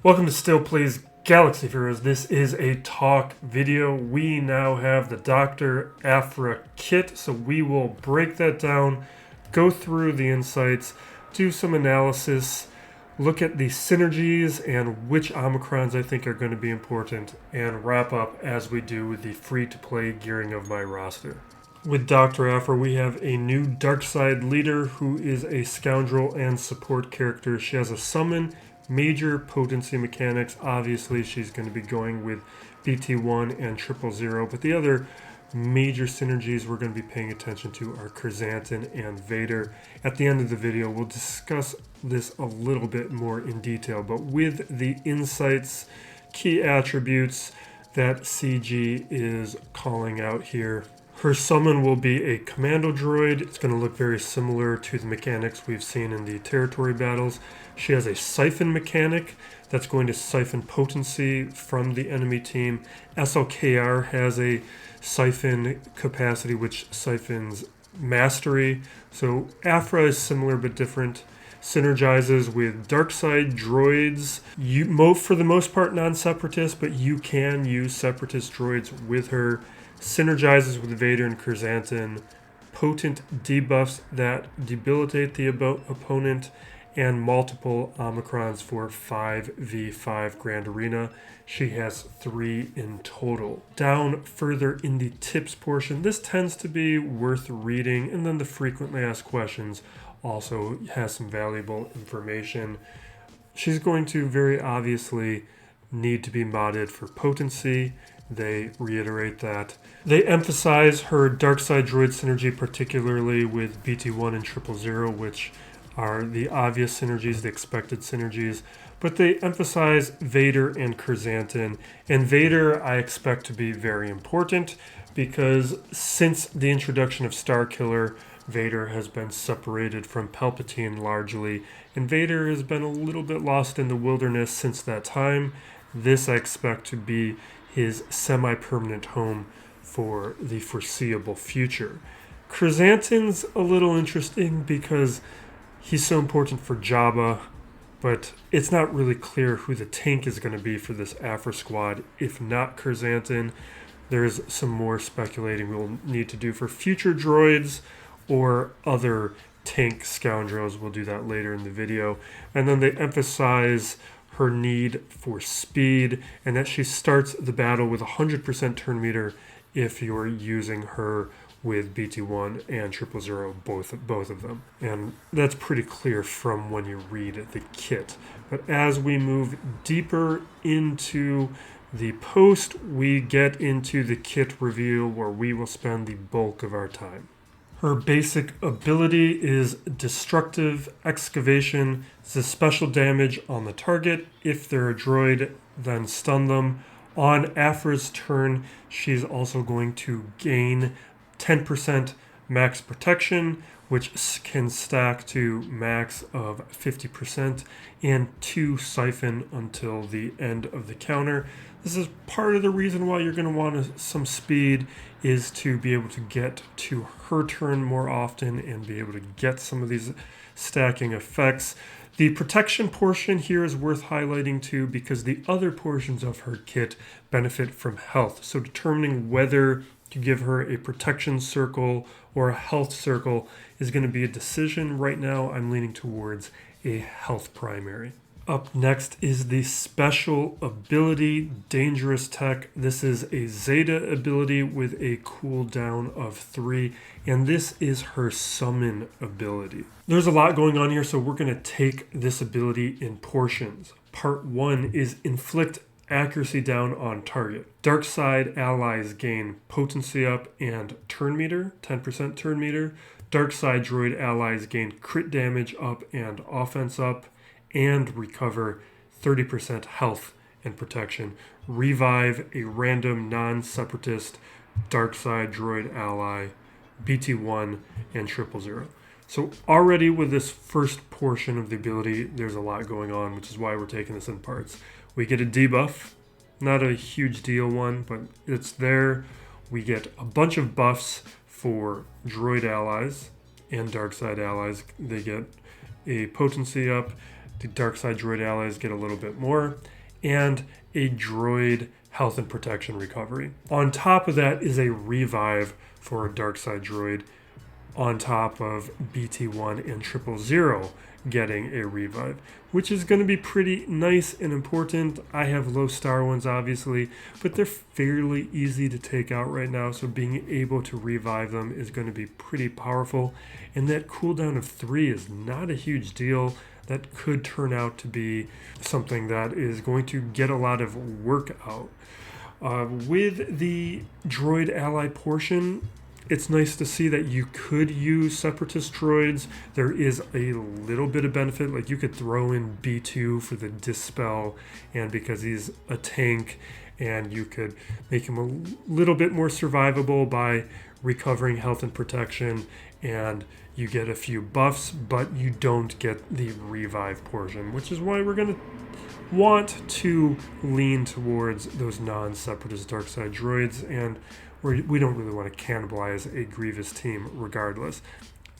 Welcome to Still Plays Galaxy Heroes. This is a talk video. We now have the Doctor Aphra kit, so we will break that down, go through the insights, do some analysis, look at the synergies and which Omicrons I think are going to be important, and wrap up as we do with the free-to-play gearing of my roster. With Doctor Aphra, we have a new dark side leader who is a scoundrel and support character. She has a summon, major potency mechanics. Obviously, she's going to be going with BT1 and 000, but the other major synergies we're going to be paying attention to are Chrysanthemum and Vader. At the end of the video, we'll discuss this a little bit more in detail, but with the insights, key attributes that CG is calling out here. Her summon will be a commando droid. It's going to look very similar to the mechanics we've seen in the territory battles. She has a siphon mechanic that's going to siphon potency from the enemy team. SLKR has a siphon capacity which siphons mastery. So Aphra is similar but different. Synergizes with dark side droids. For the most part non-separatist, but you can use separatist droids with her. Synergizes with Vader and Chrysanthemum, potent debuffs that debilitate the opponent, and multiple Omicrons for 5v5 Grand Arena. She has 3 in total. Down further in the tips portion, this tends to be worth reading, and then the frequently asked questions also has some valuable information. She's going to very obviously need to be modded for potency. They reiterate that. They emphasize her dark side droid synergy, particularly with BT1 and 000, which are the obvious synergies, the expected synergies. But they emphasize Vader and Chrysanthemum. And Vader I expect to be very important because since the introduction of Starkiller, Vader has been separated from Palpatine largely. And Vader has been a little bit lost in the wilderness since that time. This I expect to be his semi-permanent home for the foreseeable future. Chrysanthemum's a little interesting because he's so important for Jabba, but it's not really clear who the tank is going to be for this Aphra squad. If not Chrysanthemum, there's some more speculating we'll need to do for future droids or other tank scoundrels. We'll do that later in the video. And then they emphasize her need for speed, and that she starts the battle with 100% turn meter if you're using her with BT1 and 000, both of them. And that's pretty clear from when you read the kit. But as we move deeper into the post, we get into the kit review where we will spend the bulk of our time. Her basic ability is Destructive Excavation. It's a special damage on the target. If they're a droid, then stun them. On Aphra's turn, she's also going to gain 10% max protection, which can stack to max of 50%, and 2 siphon until the end of the counter. This is part of the reason why you're going to want some speed, is to be able to get to her turn more often and be able to get some of these stacking effects. The protection portion here is worth highlighting too, because the other portions of her kit benefit from health. So determining whether to give her a protection circle or a health circle is going to be a decision. Right now, I'm leaning towards a health primary. Up next is the special ability, Dangerous Tech. This is a Zeta ability with a cooldown of 3, and this is her summon ability. There's a lot going on here, so we're going to take this ability in portions. Part 1 is Inflict Accuracy down on target. Dark side allies gain potency up and turn meter, 10% turn meter. Dark side droid allies gain crit damage up and offense up, and recover 30% health and protection. Revive a random non-separatist dark side droid ally, BT1 and 000. So already with this first portion of the ability, there's a lot going on, which is why we're taking this in parts. We get a debuff, not a huge deal one, but it's there. We get a bunch of buffs for droid allies and dark side allies. They get a potency up, The dark side droid allies get a little bit more, and a droid health and protection recovery. On top of that is a revive for a dark side droid, on top of BT1 and 000 getting a revive, which is going to be pretty nice and important. I have low star ones, obviously, but they're fairly easy to take out right now, so being able to revive them is going to be pretty powerful. And that cooldown of 3 is not a huge deal. That could turn out to be something that is going to get a lot of work out. With the droid ally portion, it's nice to see that you could use separatist droids. There is a little bit of benefit, like you could throw in B2 for the dispel, and because he's a tank, and you could make him a little bit more survivable by recovering health and protection, and you get a few buffs, but you don't get the revive portion, which is why we're going to want to lean towards those non-separatist dark side droids, and we don't really want to cannibalize a Grievous team regardless.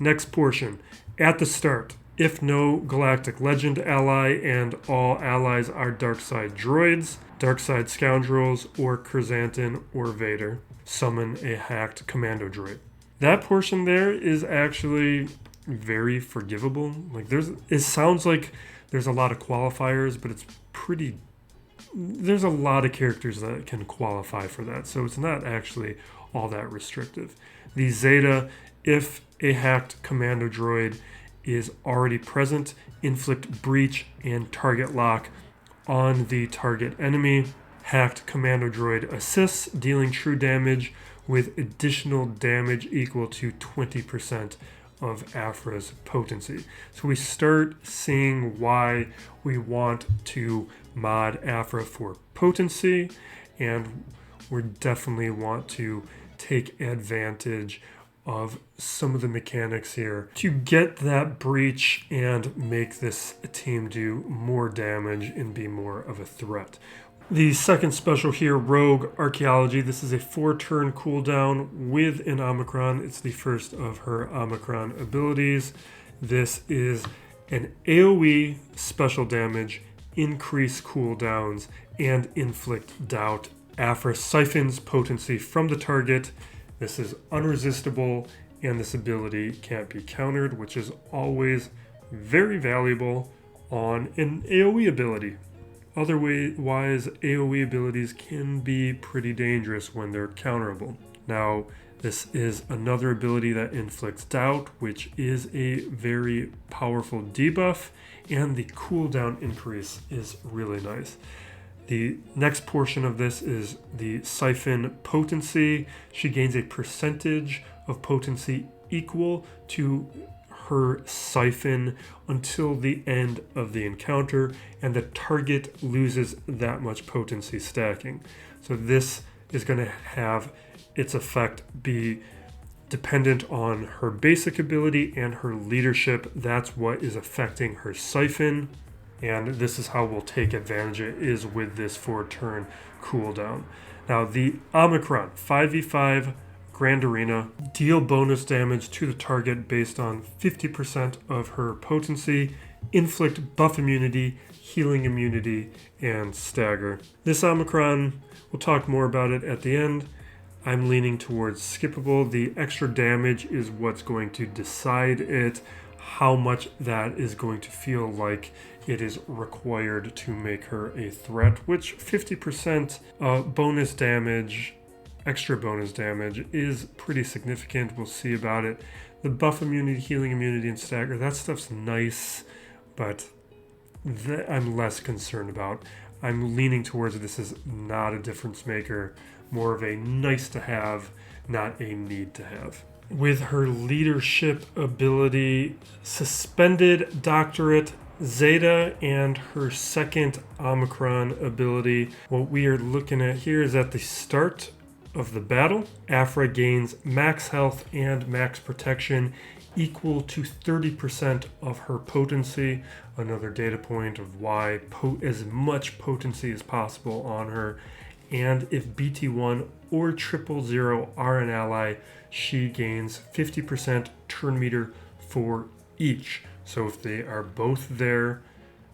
Next portion, at the start, if no Galactic Legend ally and all allies are dark side droids, dark side scoundrels, or Chrysanthemum or Vader, summon a hacked commando droid. That portion there is actually very forgivable. It sounds like there's a lot of qualifiers, but there's a lot of characters that can qualify for that, so it's not actually all that restrictive. The Zeta, if a hacked commando droid is already present, inflict breach and target lock on the target enemy. Hacked commando droid assists, dealing true damage with additional damage equal to 20% of Aphra's potency. So we start seeing why we want to mod Aphra for potency, and we definitely want to take advantage of some of the mechanics here to get that breach and make this team do more damage and be more of a threat. The second special here, Rogue Archaeology. This is a 4-turn cooldown with an Omicron. It's the first of her Omicron abilities. This is an AoE special damage, increase cooldowns, and inflict doubt. Aphra siphons potency from the target. This is unresistible, and this ability can't be countered, which is always very valuable on an AoE ability. Otherwise, AoE abilities can be pretty dangerous when they're counterable. Now, this is another ability that inflicts doubt, which is a very powerful debuff, and the cooldown increase is really nice. The next portion of this is the siphon potency. She gains a percentage of potency equal to her siphon until the end of the encounter, and the target loses that much potency stacking. So this is going to have its effect be dependent on her basic ability and her leadership. That's what is affecting her siphon, and this is how we'll take advantage of it, is with this 4-turn cooldown. Now the Omicron 5v5 Grand Arena, deal bonus damage to the target based on 50% of her potency, inflict buff immunity, healing immunity, and stagger. This Omicron, we'll talk more about it at the end. I'm leaning towards skippable. The extra damage is what's going to decide it, how much that is going to feel like it is required to make her a threat, which 50% bonus damage, extra bonus damage, is pretty significant. We'll see about it. The buff immunity, healing immunity, and stagger, that stuff's nice, but I'm less concerned about. I'm leaning towards this is not a difference maker, more of a nice to have, not a need to have. With her leadership ability, Suspended Doctorate, Zeta, and her second Omicron ability, what we are looking at here is at the start of the battle, Aphra gains max health and max protection equal to 30% of her potency. Another data point of why as much potency as possible on her. And if BT1 or 000 are an ally, she gains 50% turn meter for each. So if they are both there,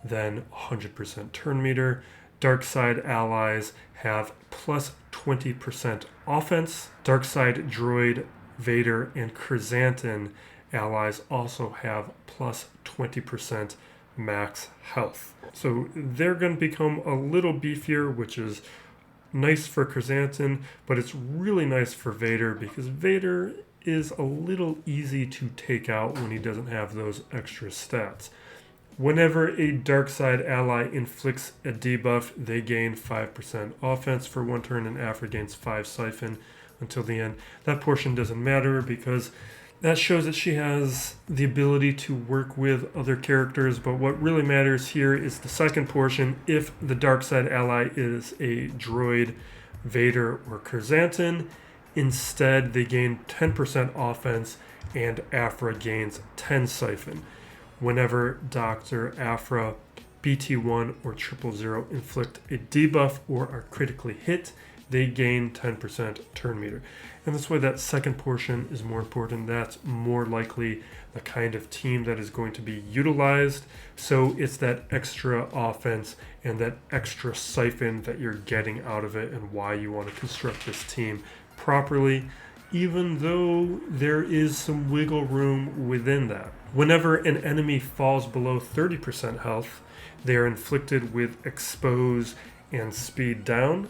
then 100% turn meter. Dark side allies have plus 20% offense. Dark side droid, Vader, and Chrysanthemum allies also have plus 20% max health. So they're going to become a little beefier, which is nice for Chrysanthemum, but it's really nice for Vader because Vader is a little easy to take out when he doesn't have those extra stats. Whenever a dark side ally inflicts a debuff, they gain 5% offense for 1 turn, and Aphra gains 5 siphon until the end. That portion doesn't matter because that shows that she has the ability to work with other characters, but what really matters here is the second portion. If the dark side ally is a droid, Vader, or Chrysanthemum, instead they gain 10% offense and Aphra gains 10 siphon. Whenever Doctor Aphra, BT1, or 000 inflict a debuff or are critically hit, they gain 10% turn meter. And that's why that second portion is more important. That's more likely the kind of team that is going to be utilized. So it's that extra offense and that extra siphon that you're getting out of it and why you want to construct this team properly, even though there is some wiggle room within that. Whenever an enemy falls below 30% health, they are inflicted with expose and speed down,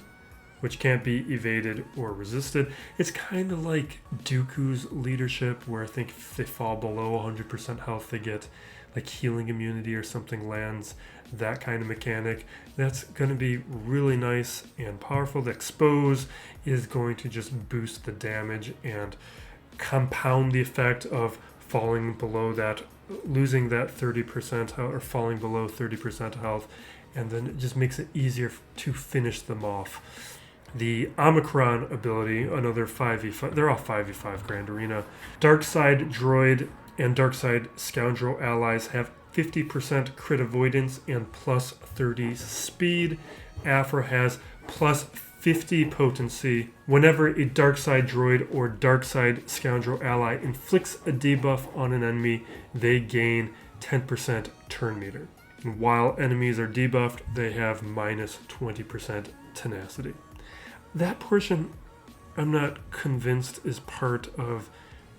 which can't be evaded or resisted. It's kind of like Dooku's leadership, where I think if they fall below 100% health, they get like healing immunity or something lands, that kind of mechanic. That's going to be really nice and powerful. The expose is going to just boost the damage and compound the effect of falling below that, losing that 30% health, or falling below 30% health, and then it just makes it easier to finish them off. The Omicron ability, another 5v5, they're all 5v5 Grand Arena. Dark Side Droid and Dark Side Scoundrel allies have 50% crit avoidance and plus 30 speed. Aphra has plus 50 potency. Whenever a Dark Side Droid or Dark Side Scoundrel ally inflicts a debuff on an enemy, they gain 10% turn meter. And while enemies are debuffed, they have minus 20% tenacity. That portion, I'm not convinced is part of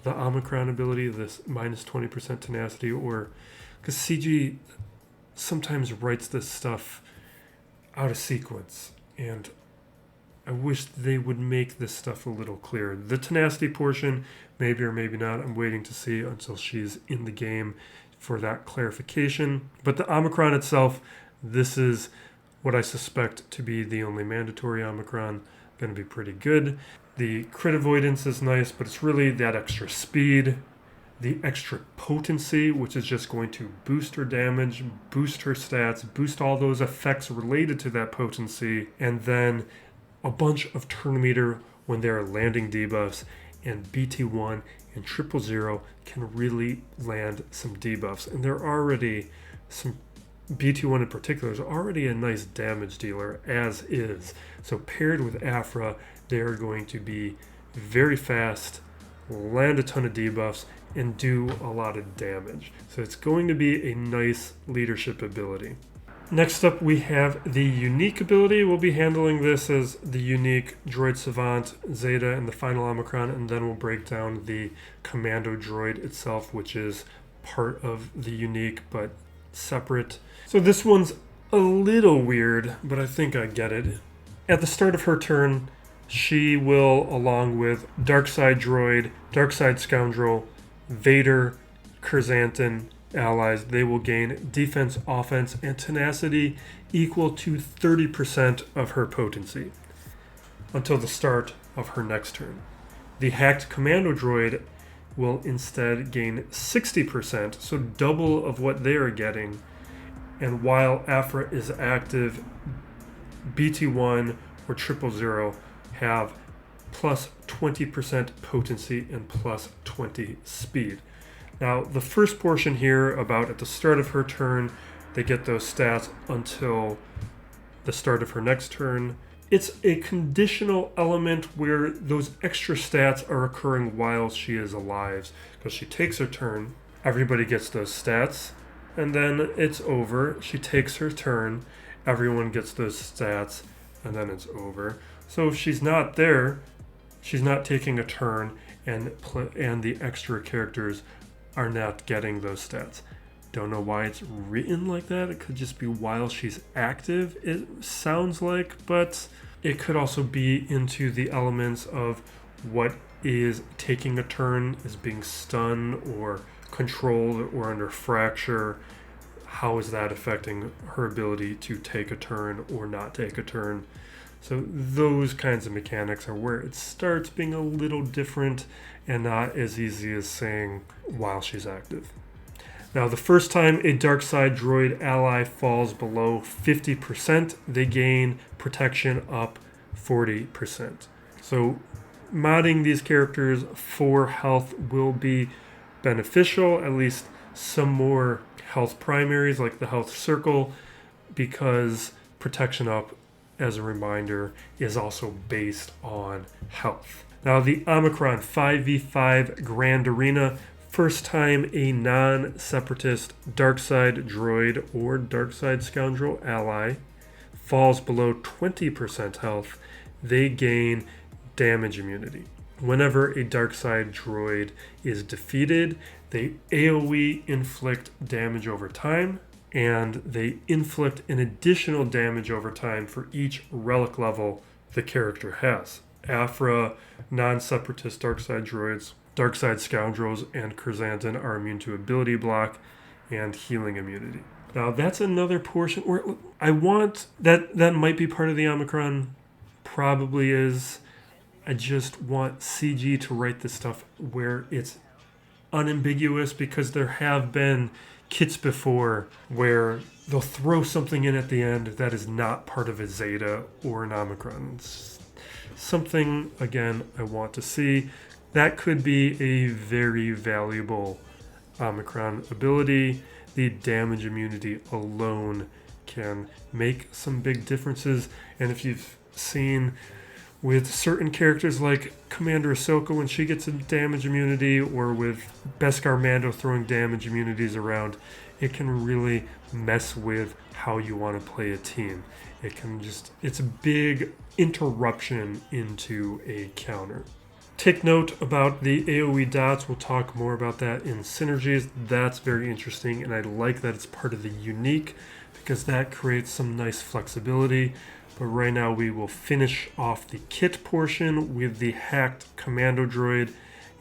the Omicron ability, this minus 20% tenacity, or because CG sometimes writes this stuff out of sequence, and I wish they would make this stuff a little clearer. The tenacity portion, maybe or maybe not, I'm waiting to see until she's in the game for that clarification. But the Omicron itself, this is what I suspect to be the only mandatory Omicron. Going to be pretty good. The crit avoidance is nice, but it's really that extra speed, the extra potency, which is just going to boost her damage, boost her stats, boost all those effects related to that potency, and then a bunch of turn meter when they're landing debuffs, and BT1 and 000 can really land some debuffs. And they're already, some BT1 in particular is already a nice damage dealer as is. So paired with Aphra, they are going to be very fast, land a ton of debuffs, and do a lot of damage. So it's going to be a nice leadership ability. Next up, we have the unique ability. We'll be handling this as the unique Droid Savant, Zeta, and the final Omicron, and then we'll break down the Commando Droid itself, which is part of the unique but separate. So this one's a little weird, but I think I get it. At the start of her turn, she will, along with Darkside Droid, Darkside Scoundrel, Vader, Chrysanthemum allies, they will gain defense, offense, and tenacity equal to 30% of her potency until the start of her next turn. The hacked Commando Droid will instead gain 60%, so double of what they are getting. And while Aphra is active, BT1 or 000 have plus 20% potency and plus 20 speed. Now, the first portion here about at the start of her turn, they get those stats until the start of her next turn. It's a conditional element where those extra stats are occurring while she is alive. Because she takes her turn, everybody gets those stats, and then it's over. She takes her turn. Everyone gets those stats, and then it's over. So if she's not there, she's not taking a turn, and the extra characters are not getting those stats. Don't know why it's written like that. It could just be while she's active, it sounds like, but it could also be into the elements of what is taking a turn, is being stunned or controlled or under fracture. How is that affecting her ability to take a turn or not take a turn? So those kinds of mechanics are where it starts being a little different and not as easy as saying while she's active. Now, the first time a dark side droid ally falls below 50%, they gain protection up 40%. So modding these characters for health will be beneficial, at least some more health primaries like the health circle, because protection up, as a reminder, is also based on health. Now, the Omicron 5v5 Grand Arena, first time a non-separatist Darkside droid or Darkside Scoundrel ally falls below 20% health, they gain damage immunity. Whenever a Darkside droid is defeated, they AoE inflict damage over time, and they inflict an additional damage over time for each relic level the character has. Aphra, non-separatist Darkside droids, Darkside Scoundrels, and Chrysanthemum are immune to ability block and healing immunity. Now that's another portion where I want that might be part of the Omicron, probably is. I just want CG to write this stuff where it's unambiguous, because there have been kits before where they'll throw something in at the end that is not part of a Zeta or an Omicron. It's something, again, I want to see. That could be a very valuable Omicron ability. The damage immunity alone can make some big differences. And if you've seen with certain characters like Commander Ahsoka when she gets a damage immunity, or with Beskar Mando throwing damage immunities around, it can really mess with how you want to play a team. It's a big interruption into a counter. Take note about the AoE dots. We'll talk more about that in Synergies. That's very interesting, and I like that it's part of the unique, because that creates some nice flexibility. But right now we will finish off the kit portion with the hacked commando droid,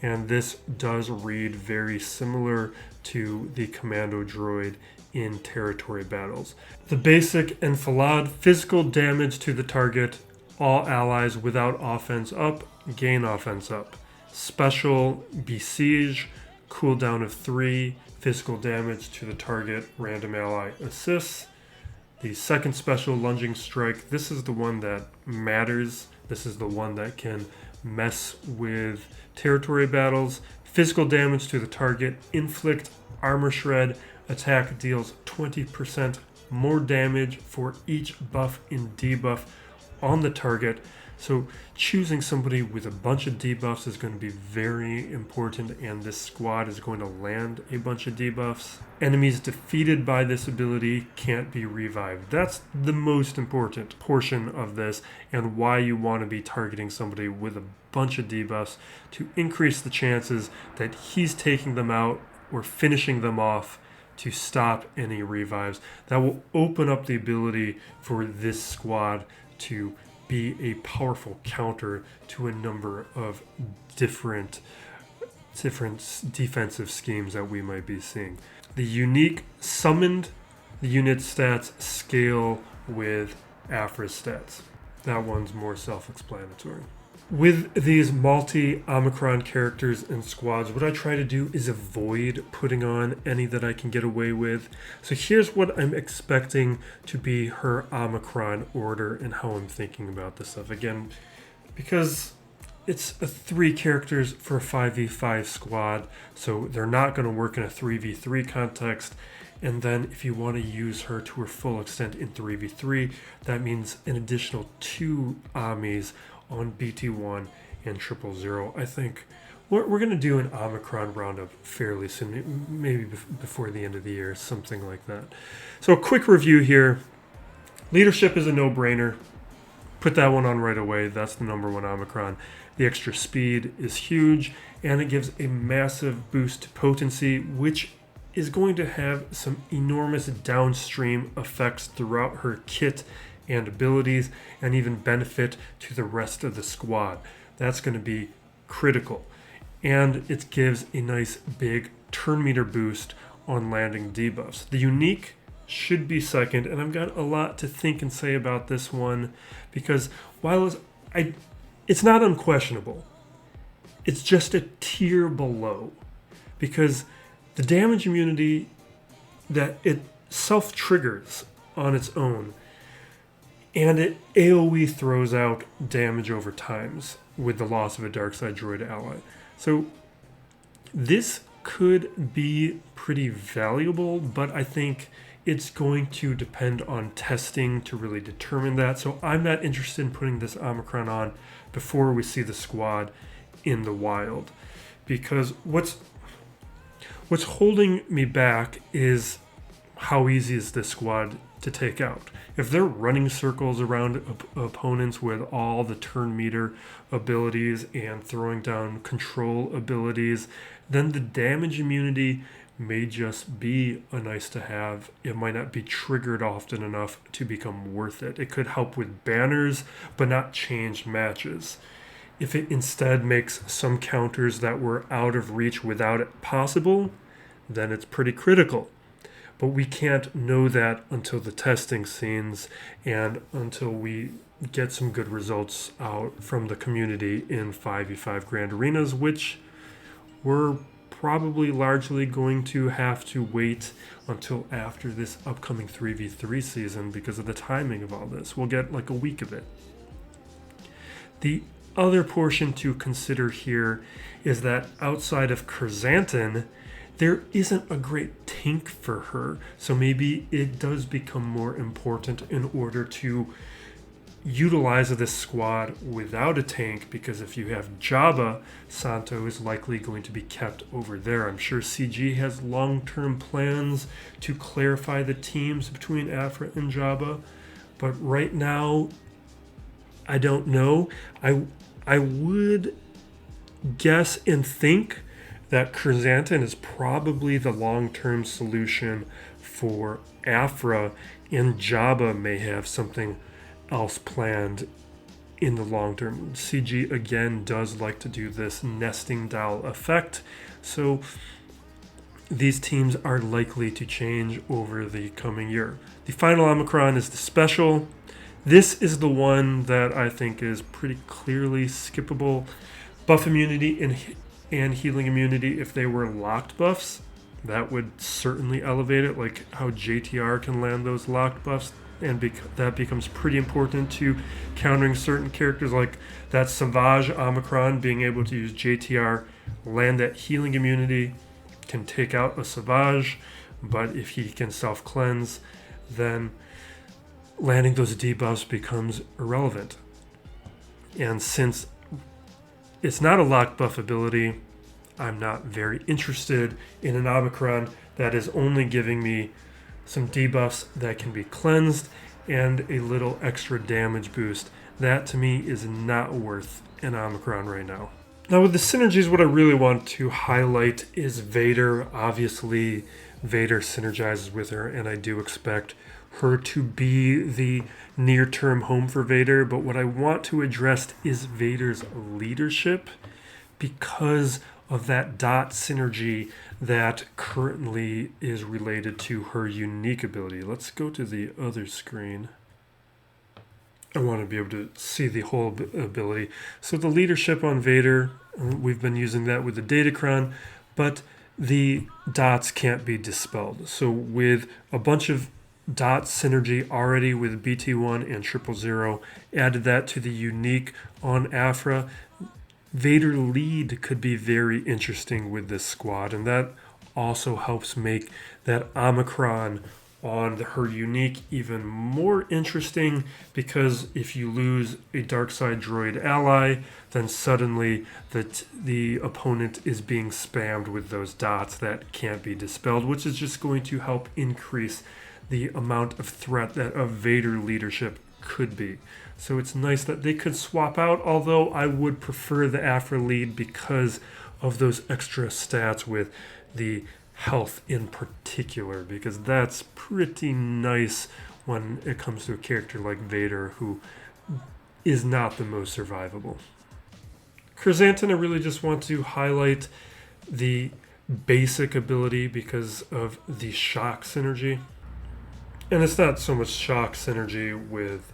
and this does read very similar to the commando droid in territory battles. The basic enfilade, physical damage to the target, all allies without offense up gain offense up. Special besiege, cooldown of 3, physical damage to the target, random ally assists. The second special, lunging strike, this is the one that matters. This is the one that can mess with territory battles. Physical damage to the target, inflict armor shred, attack deals 20% more damage for each buff and debuff on the target. So choosing somebody with a bunch of debuffs is going to be very important, and this squad is going to land a bunch of debuffs. Enemies defeated by this ability can't be revived. That's the most important portion of this, and why you want to be targeting somebody with a bunch of debuffs to increase the chances that he's taking them out or finishing them off to stop any revives. That will open up the ability for this squad to be a powerful counter to a number of different defensive schemes that we might be seeing. The unique summoned, the unit stats scale with Aphra's stats. That one's more self-explanatory. With these multi-Omicron characters and squads, what I try to do is avoid putting on any that I can get away with. So here's what I'm expecting to be her Omicron order and how I'm thinking about this stuff. Again, because it's a 3 characters for a 5v5 squad, so they're not going to work in a 3v3 context. And then if you want to use her to her full extent in 3v3, that means an additional 2 Amis on BT1 and 000. I think we're going to do an Omicron roundup fairly soon, maybe before the end of the year, something like that. So a quick review here. Leadership is a no-brainer. Put that one on right away. That's the number one Omicron. The extra speed is huge, and it gives a massive boost to potency, which is going to have some enormous downstream effects throughout her kit and abilities, and even benefit to the rest of the squad. That's going to be critical. And it gives a nice big turn meter boost on landing debuffs. The unique should be second, and I've got a lot to think and say about this one, because while it's not unquestionable, it's just a tier below, because the damage immunity that it self-triggers on its own, and it AoE throws out damage over times with the loss of a Darkside Droid ally. So this could be pretty valuable, but I think it's going to depend on testing to really determine that. So I'm not interested in putting this Omicron on before we see the squad in the wild, because what's holding me back is how easy is this squad to take out. If they're running circles around opponents with all the turn meter abilities and throwing down control abilities, then the damage immunity may just be a nice to have. It might not be triggered often enough to become worth it. It could help with banners, but not change matches. If it instead makes some counters that were out of reach without it possible, then it's pretty critical. But we can't know that until the testing scenes and until we get some good results out from the community in 5v5 Grand Arenas, which we're probably largely going to have to wait until after this upcoming 3v3 season because of the timing of all this. We'll get like a week of it. The other portion to consider here is that outside of Chrysanthemum, there isn't a great tank for her, so maybe it does become more important in order to utilize this squad without a tank, because if you have Jabba, Santo is likely going to be kept over there. I'm sure CG has long-term plans to clarify the teams between Aphra and Jabba, but right now, I don't know. I would guess and think that Chrysanthemum is probably the long-term solution for Aphra, and Jabba may have something else planned in the long term. CG again does like to do this nesting doll effect, so these teams are likely to change over the coming year. The final Omicron is the special. This is the one that I think is pretty clearly skippable. Buff immunity and healing immunity, if they were locked buffs, that would certainly elevate it, like how JTR can land those locked buffs, and that becomes pretty important to countering certain characters, like that Savage Omicron being able to use JTR, land that healing immunity, can take out a Savage, but if he can self-cleanse, then landing those debuffs becomes irrelevant. And since it's not a locked buff ability, I'm not very interested in an Omicron that is only giving me some debuffs that can be cleansed and a little extra damage boost. That to me is not worth an Omicron right now. Now with the synergies, what I really want to highlight is Vader. Obviously, Vader synergizes with her, and I do expect her to be the near-term home for Vader, but what I want to address is Vader's leadership, because of that dot synergy that currently is related to her unique ability. Let's go to the other screen. I want to be able to see the whole ability. So the leadership on Vader, we've been using that with the Datacron, but the dots can't be dispelled. So with a bunch of dot synergy already with BT1 and 000, added that to the unique on Aphra, Vader lead could be very interesting with this squad, and that also helps make that Omicron on her unique even more interesting, because if you lose a dark side droid ally, then suddenly the opponent is being spammed with those dots that can't be dispelled, which is just going to help increase the amount of threat that a Vader leadership could be. So it's nice that they could swap out, although I would prefer the Aphra lead because of those extra stats with the health in particular, because that's pretty nice when it comes to a character like Vader, who is not the most survivable. Chrysanthemum, I really just want to highlight the basic ability because of the shock synergy. And it's not so much shock synergy with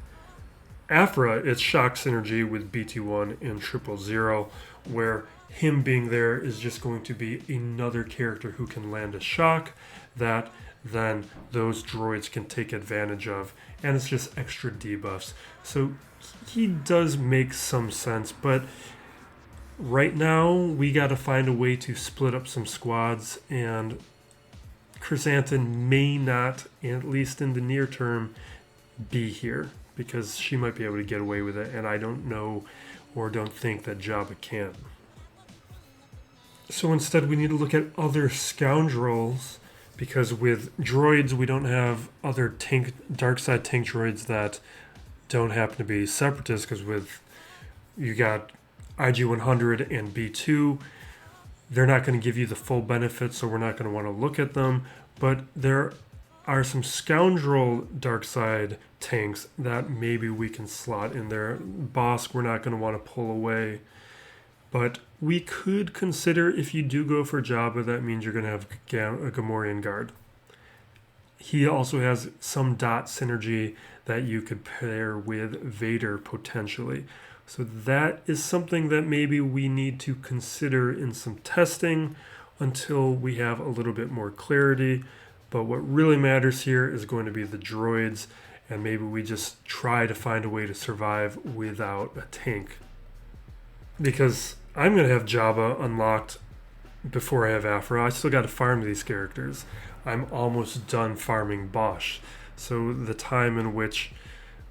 Aphra, it's shock synergy with BT1 and 000, where him being there is just going to be another character who can land a shock that then those droids can take advantage of, and it's just extra debuffs. So he does make some sense, but right now we got to find a way to split up some squads, and Chrysanthemum may not, at least in the near term, be here, because she might be able to get away with it, and I don't know or don't think that Jabba can. So instead we need to look at other scoundrels, because with droids we don't have other dark side tank droids that don't happen to be separatists, because with you got IG-100 and B2, they're not going to give you the full benefits, so we're not going to want to look at them. But there are some scoundrel dark side tanks that maybe we can slot in there. Bosk, we're not going to want to pull away. But we could consider, if you do go for Jabba, that means you're going to have a Gamorrean guard. He also has some dot synergy that you could pair with Vader potentially. So that is something that maybe we need to consider in some testing until we have a little bit more clarity. But what really matters here is going to be the droids, and maybe we just try to find a way to survive without a tank. Because I'm going to have Jabba unlocked before I have Aphra. I still got to farm these characters. I'm almost done farming Bosch. So the time in which,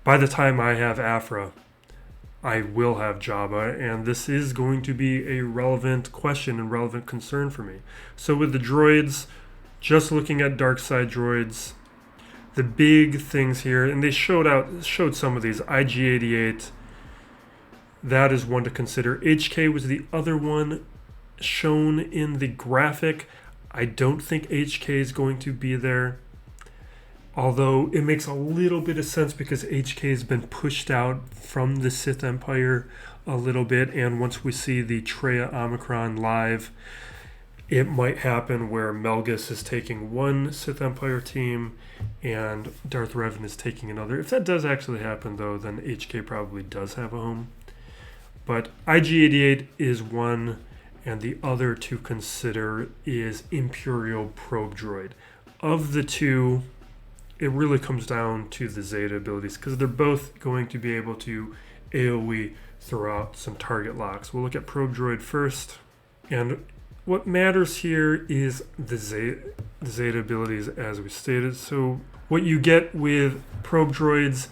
by the time I have Aphra, I will have Jabba, and this is going to be a relevant question and relevant concern for me. So with the droids, just looking at dark side droids, the big things here, and they showed some of these. IG-88, that is one to consider. HK was the other one shown in the graphic. I don't think HK is going to be there, although it makes a little bit of sense because HK has been pushed out from the Sith Empire a little bit, and once we see the Traya Omicron live, it might happen where Melgus is taking one Sith Empire team and Darth Revan is taking another. If that does actually happen, though, then HK probably does have a home. But IG-88 is one, and the other to consider is Imperial Probe Droid. Of the two, it really comes down to the Zeta abilities, because they're both going to be able to AoE throw out some target locks. We'll look at Probe Droid first, and what matters here is the Zeta abilities, as we stated. So what you get with Probe Droids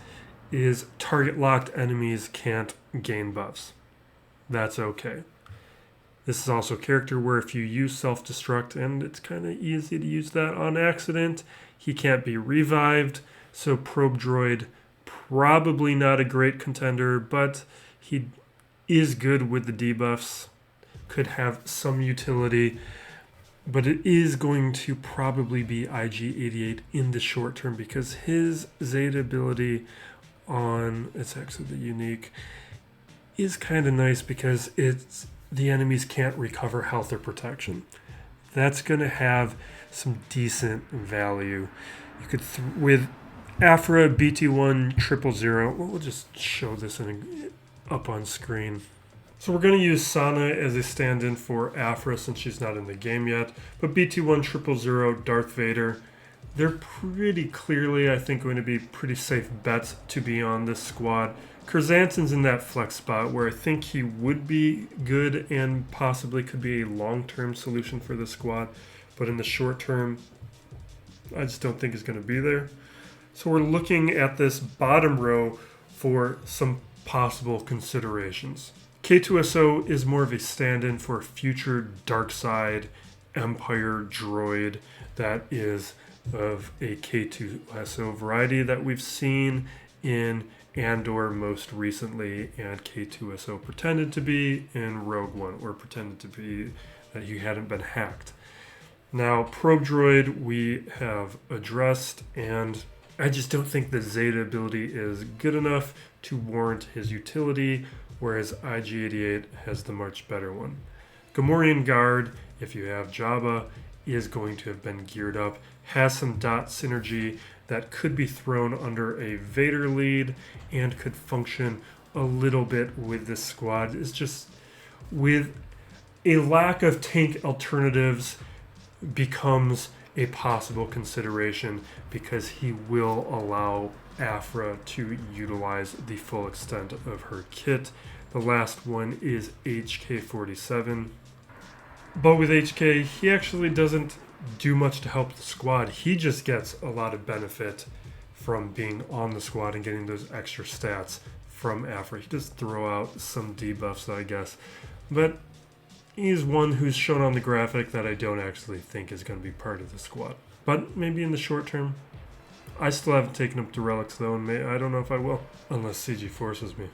is target locked enemies can't gain buffs. That's okay. This is also a character where if you use self-destruct, and it's kind of easy to use that on accident, he can't be revived. So Probe Droid, probably not a great contender, but he is good with the debuffs, could have some utility, but it is going to probably be IG-88 in the short term, because his Zeta ability on, it's actually the unique, is kind of nice because it's the enemies can't recover health or protection. That's going to have some decent value. You could with Aphra, BT1, 000, we'll just show this up on screen. So we're going to use Sana as a stand-in for Aphra since she's not in the game yet. But BT1, 000, Darth Vader, they're pretty clearly, I think, going to be pretty safe bets to be on this squad. Chrysanthemum's in that flex spot where I think he would be good and possibly could be a long-term solution for the squad. But in the short term, I just don't think is going to be there. So we're looking at this bottom row for some possible considerations. K2SO is more of a stand-in for a future Darkside Empire droid that is of a K2SO variety that we've seen in Andor most recently, and K2SO pretended to be in Rogue One, or pretended to be that he hadn't been hacked. Now, Probe Droid we have addressed, and I just don't think the Zeta ability is good enough to warrant his utility, whereas IG-88 has the much better one. Gamorrean Guard, if you have Jabba, is going to have been geared up, has some dot synergy that could be thrown under a Vader lead and could function a little bit with this squad. It's just with a lack of tank alternatives becomes a possible consideration, because he will allow Aphra to utilize the full extent of her kit. The last one is HK-47. But with HK, he actually doesn't do much to help the squad. He just gets a lot of benefit from being on the squad and getting those extra stats from Aphra. He does throw out some debuffs, I guess. But he's one who's shown on the graphic that I don't actually think is going to be part of the squad. But maybe in the short term. I still haven't taken up the relics though, and I don't know if I will, unless CG forces me.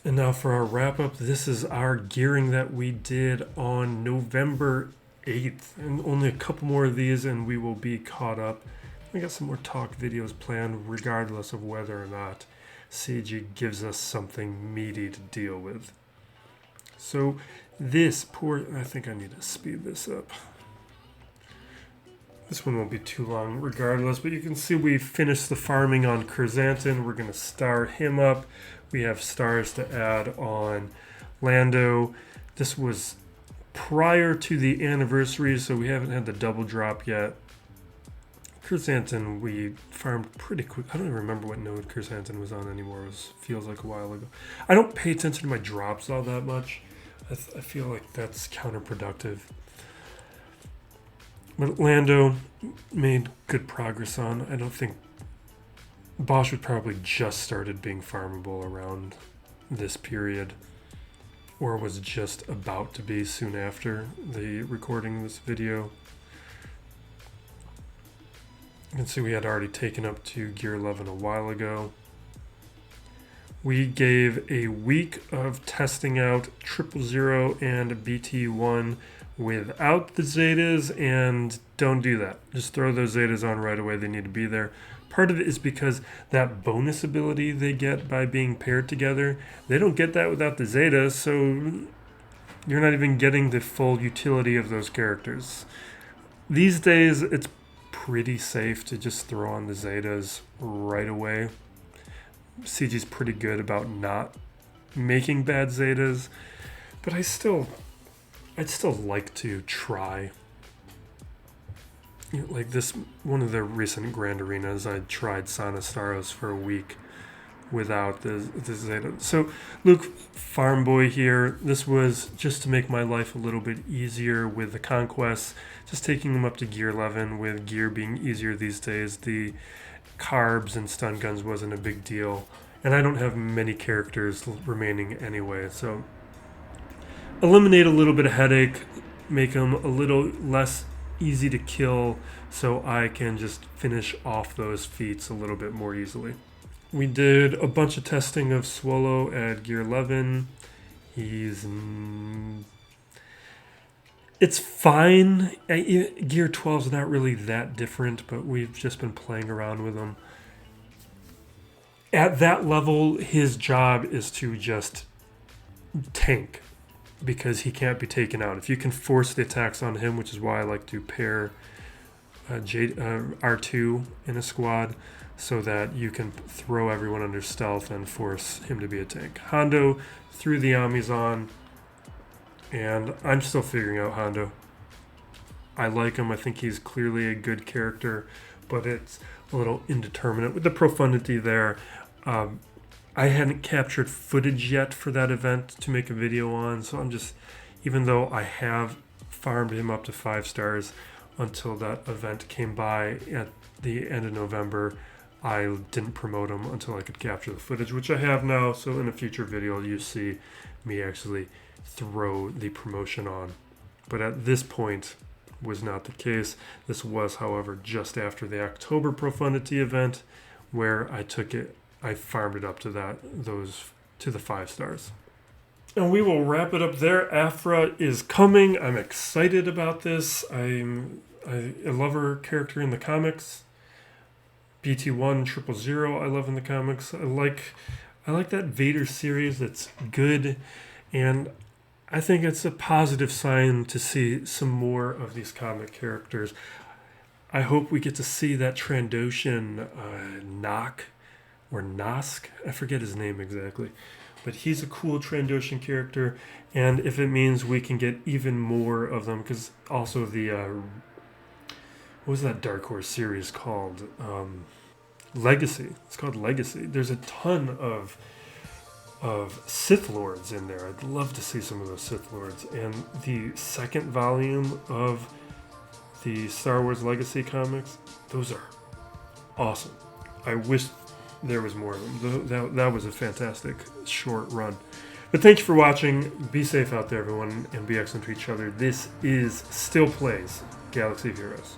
And now for our wrap up, this is our gearing that we did on November 8th. And only a couple more of these and we will be caught up. We got some more talk videos planned regardless of whether or not CG gives us something meaty to deal with. So I think I need to speed this up. This one won't be too long regardless, but you can see we finished the farming on Chrysanthemum. We're going to star him up. We have stars to add on Lando. This was prior to the anniversary, so we haven't had the double drop yet. Chrysanthemum we farmed pretty quick. I don't even remember what node Chrysanthemum was on anymore. It feels like a while ago. I don't pay attention to my drops all that much. I feel like that's counterproductive. But Lando made good progress on. I don't think Bosch would probably just started being farmable around this period, or was just about to be soon after the recording of this video. You can see we had already taken up to Gear 11 a while ago. We gave a week of testing out 000 and BT1 without the Zetas, and don't do that. Just throw those Zetas on right away. They need to be there. Part of it is because that bonus ability they get by being paired together, they don't get that without the Zetas, so you're not even getting the full utility of those characters. These days, it's pretty safe to just throw on the Zetas right away. CG's pretty good about not making bad Zetas, but I'd still like to try. You know, like this, one of the recent Grand Arenas, I tried Sanastaros for a week without the Zeta. So Luke, farm boy here, this was just to make my life a little bit easier with the conquests, just taking them up to Gear 11, with gear being easier these days. The carbs and stun guns wasn't a big deal, and I don't have many characters remaining anyway, so eliminate a little bit of headache, make them a little less easy to kill, so I can just finish off those feats a little bit more easily. We did a bunch of testing of Swallow at Gear 11. It's fine. Gear 12 is not really that different, but we've just been playing around with him. At that level, his job is to just tank, because he can't be taken out. If you can force the attacks on him, which is why I like to pair R2 in a squad, so that you can throw everyone under stealth and force him to be a tank. Hondo threw the Amis on, and I'm still figuring out Hondo. I like him. I think he's clearly a good character, but it's a little indeterminate with the profundity there. I hadn't captured footage yet for that event to make a video on, so I'm just, even though I have farmed him up to 5 stars, until that event came by at the end of November. I didn't promote them until I could capture the footage, which I have now. So in a future video, you see me actually throw the promotion on. But at this point was not the case. This was, however, just after the October Profundity event, where I farmed it up to the 5 stars. And we will wrap it up there. Aphra is coming. I'm excited about this. I love her character in the comics. BT1 000 I love in the comics. I like that Vader series. It's good, and I think it's a positive sign to see some more of these comic characters. I hope we get to see that Trandoshan Nosk. I forget his name exactly, but he's a cool Trandoshan character, and if it means we can get even more of them, because also the what was that Dark Horse series called? Legacy. It's called Legacy. There's a ton of Sith Lords in there. I'd love to see some of those Sith Lords. And the second volume of the Star Wars Legacy comics, those are awesome. I wish there was more of them. That was a fantastic short run. But thank you for watching. Be safe out there, everyone, and be excellent to each other. This is Still Plays Galaxy of Heroes.